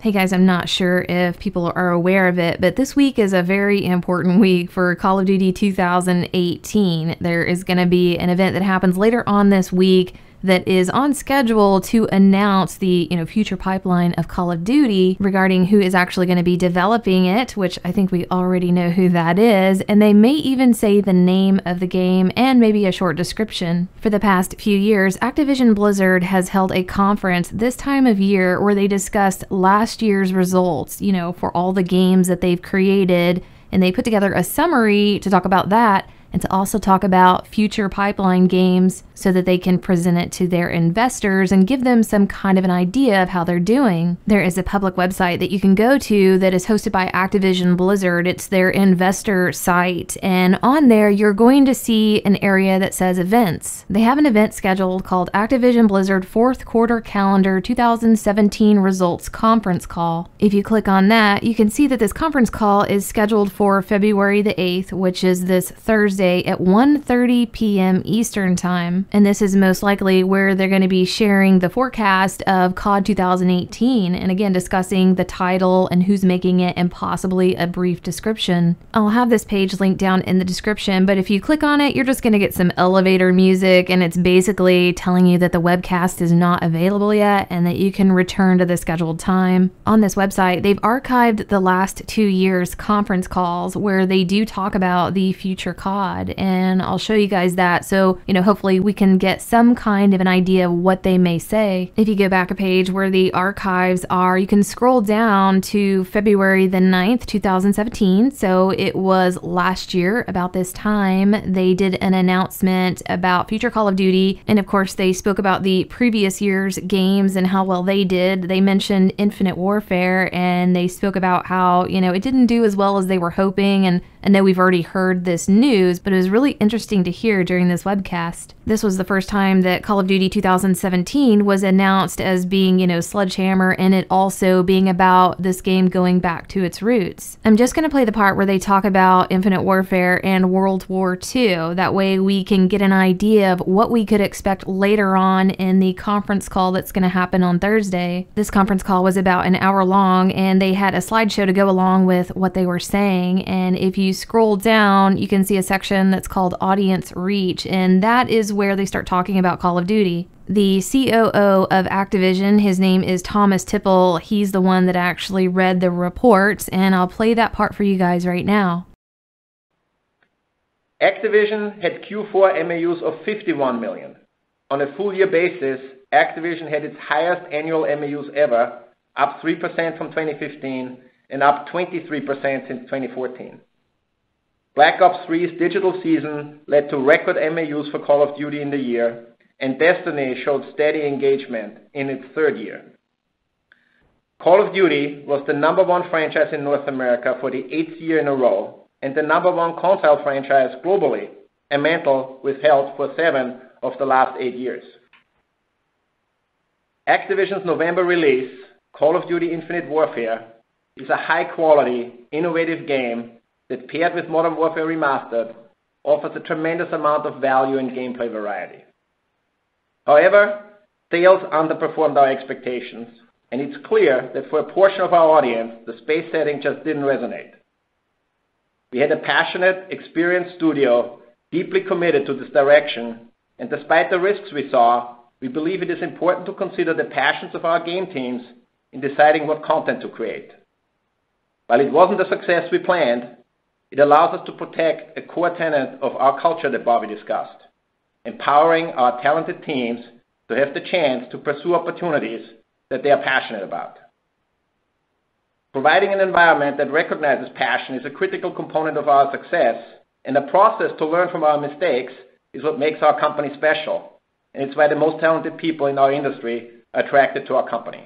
Hey guys, I'm not sure if people are aware of it, but this week is a very important week for Call of Duty 2018. There is going to be an event that happens later on this week that is on schedule to announce the future pipeline of Call of Duty regarding who is actually going to be developing it, which I think we already know who that is, and they may even say the name of the game and maybe a short description. For the past few years, Activision Blizzard has held a conference this time of year where they discussed last year's results, for all the games that they've created, and they put together a summary to talk about that and to also talk about future pipeline games so that they can present it to their investors and give them some kind of an idea of how they're doing. There is a public website that you can go to that is hosted by Activision Blizzard. It's their investor site, and on there you're going to see an area that says events. They have an event scheduled called Activision Blizzard 4th Quarter Calendar 2017 Results Conference Call. If you click on that, you can see that this conference call is scheduled for February the 8th, which is this Thursday at 1:30 p.m. Eastern Time. And this is most likely where they're going to be sharing the forecast of COD 2018 and again discussing the title and who's making it and possibly a brief description. I'll have this page linked down in the description, but if you click on it, you're just going to get some elevator music, and it's basically telling you that the webcast is not available yet and that you can return to the scheduled time. On this website, they've archived the last 2 years' conference calls where they do talk about the future COD, and I'll show you guys that, so hopefully we can get some kind of an idea of what they may say. If you go back a page where the archives are, you can scroll down to February the 9th, 2017. So it was last year about this time. They did an announcement about future Call of Duty, and of course they spoke about the previous year's games and how well they did. They mentioned Infinite Warfare, and they spoke about how it didn't do as well as they were hoping, and I know we've already heard this news, but it was really interesting to hear during this webcast. This was the first time that Call of Duty 2017 was announced as being, Sledgehammer, and it also being about this game going back to its roots. I'm just going to play the part where they talk about Infinite Warfare and World War II. That way we can get an idea of what we could expect later on in the conference call that's going to happen on Thursday. This conference call was about an hour long, and they had a slideshow to go along with what they were saying, and if you scroll down, you can see a section that's called Audience Reach, and that is where they start talking about Call of Duty. The COO of Activision, his name is Thomas Tipple. He's the one that actually read the reports, and I'll play that part for you guys right now. Activision had Q4 MAUs of 51 million. On a full year basis, Activision had its highest annual MAUs ever, up 3% from 2015 and up 23% since 2014. Black Ops 3's digital season led to record MAUs for Call of Duty in the year, and Destiny showed steady engagement in its third year. Call of Duty was the #1 franchise in North America for the 8th year in a row, and the #1 console franchise globally, a mantle withheld for 7 of the last 8 years. Activision's November release, Call of Duty Infinite Warfare, is a high-quality, innovative game that, paired with Modern Warfare Remastered, offers a tremendous amount of value and gameplay variety. However, sales underperformed our expectations, and it's clear that for a portion of our audience, the space setting just didn't resonate. We had a passionate, experienced studio deeply committed to this direction, and despite the risks we saw, we believe it is important to consider the passions of our game teams in deciding what content to create. While it wasn't the success we planned, it allows us to protect a core tenet of our culture that Bobby discussed, empowering our talented teams to have the chance to pursue opportunities that they are passionate about. Providing an environment that recognizes passion is a critical component of our success, and the process to learn from our mistakes is what makes our company special, and it's why the most talented people in our industry are attracted to our company.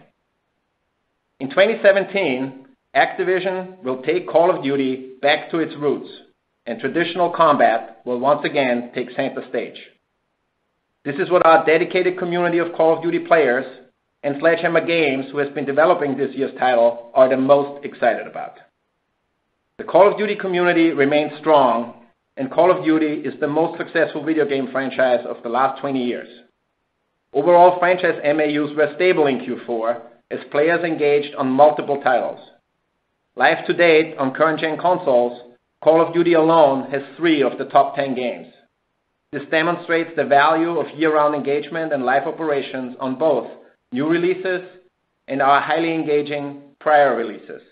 In 2017, Activision will take Call of Duty back to its roots, and traditional combat will once again take center stage. This is what our dedicated community of Call of Duty players and Sledgehammer Games, who has been developing this year's title, are the most excited about. The Call of Duty community remains strong, and Call of Duty is the most successful video game franchise of the last 20 years. Overall franchise MAUs were stable in Q4, as players engaged on multiple titles. Live to date on current-gen consoles, Call of Duty alone has 3 of the top 10 games. This demonstrates the value of year-round engagement and live operations on both new releases and our highly engaging prior releases.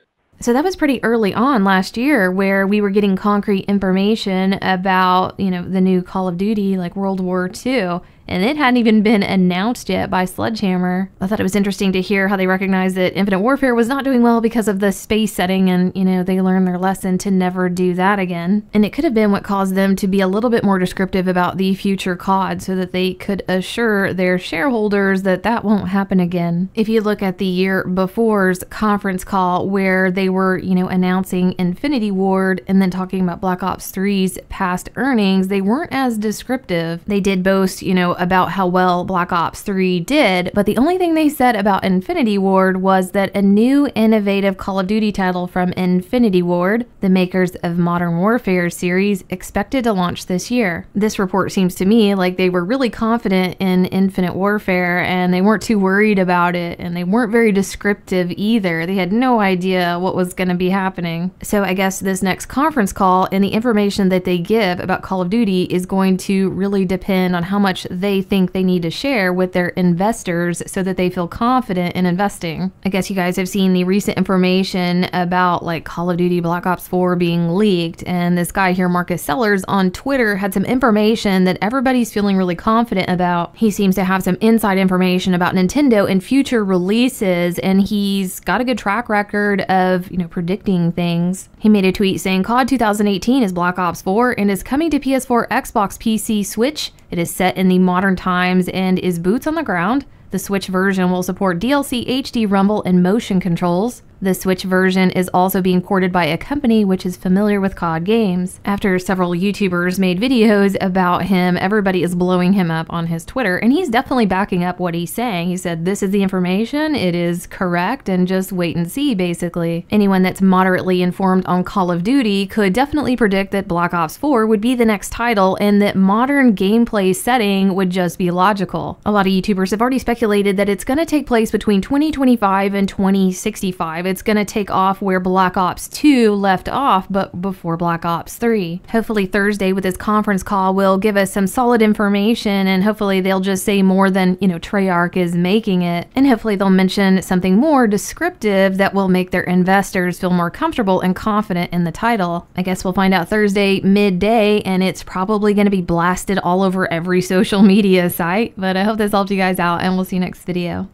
So that was pretty early on last year where we were getting concrete information about, the new Call of Duty, like World War II, and it hadn't even been announced yet by Sledgehammer. I thought it was interesting to hear how they recognized that Infinite Warfare was not doing well because of the space setting, and, they learned their lesson to never do that again. And it could have been what caused them to be a little bit more descriptive about the future COD so that they could assure their shareholders that that won't happen again. If you look at the year before's conference call where they were, announcing Infinity Ward and then talking about Black Ops 3's past earnings, they weren't as descriptive. They did boast, about how well Black Ops 3 did, but the only thing they said about Infinity Ward was that a new innovative Call of Duty title from Infinity Ward, the makers of Modern Warfare series, expected to launch this year. This report seems to me like they were really confident in Infinite Warfare and they weren't too worried about it, and they weren't very descriptive either. They had no idea what was going to be happening. So I guess this next conference call and the information that they give about Call of Duty is going to really depend on how much they think they need to share with their investors so that they feel confident in investing. I guess you guys have seen the recent information about like Call of Duty Black Ops 4 being leaked, and this guy here, Marcus Sellers, on Twitter had some information that everybody's feeling really confident about. He seems to have some inside information about Nintendo and future releases, and he's got a good track record of, predicting things. He made a tweet saying COD 2018 is Black Ops 4 and is coming to PS4, Xbox, PC, Switch. It is set in the modern times and is boots on the ground. The Switch version will support DLC, HD, rumble, and motion controls. The Switch version is also being ported by a company which is familiar with COD games. After several YouTubers made videos about him, everybody is blowing him up on his Twitter, and he's definitely backing up what he's saying. He said, this is the information, it is correct, and just wait and see, basically. Anyone that's moderately informed on Call of Duty could definitely predict that Black Ops 4 would be the next title, and that modern gameplay setting would just be logical. A lot of YouTubers have already speculated that it's going to take place between 2025 and 2065. It's going to take off where Black Ops 2 left off, but before Black Ops 3. Hopefully Thursday with this conference call will give us some solid information, and hopefully they'll just say more than, Treyarch is making it. And hopefully they'll mention something more descriptive that will make their investors feel more comfortable and confident in the title. I guess we'll find out Thursday midday, and it's probably going to be blasted all over every social media site. But I hope this helped you guys out, and we'll see you next video.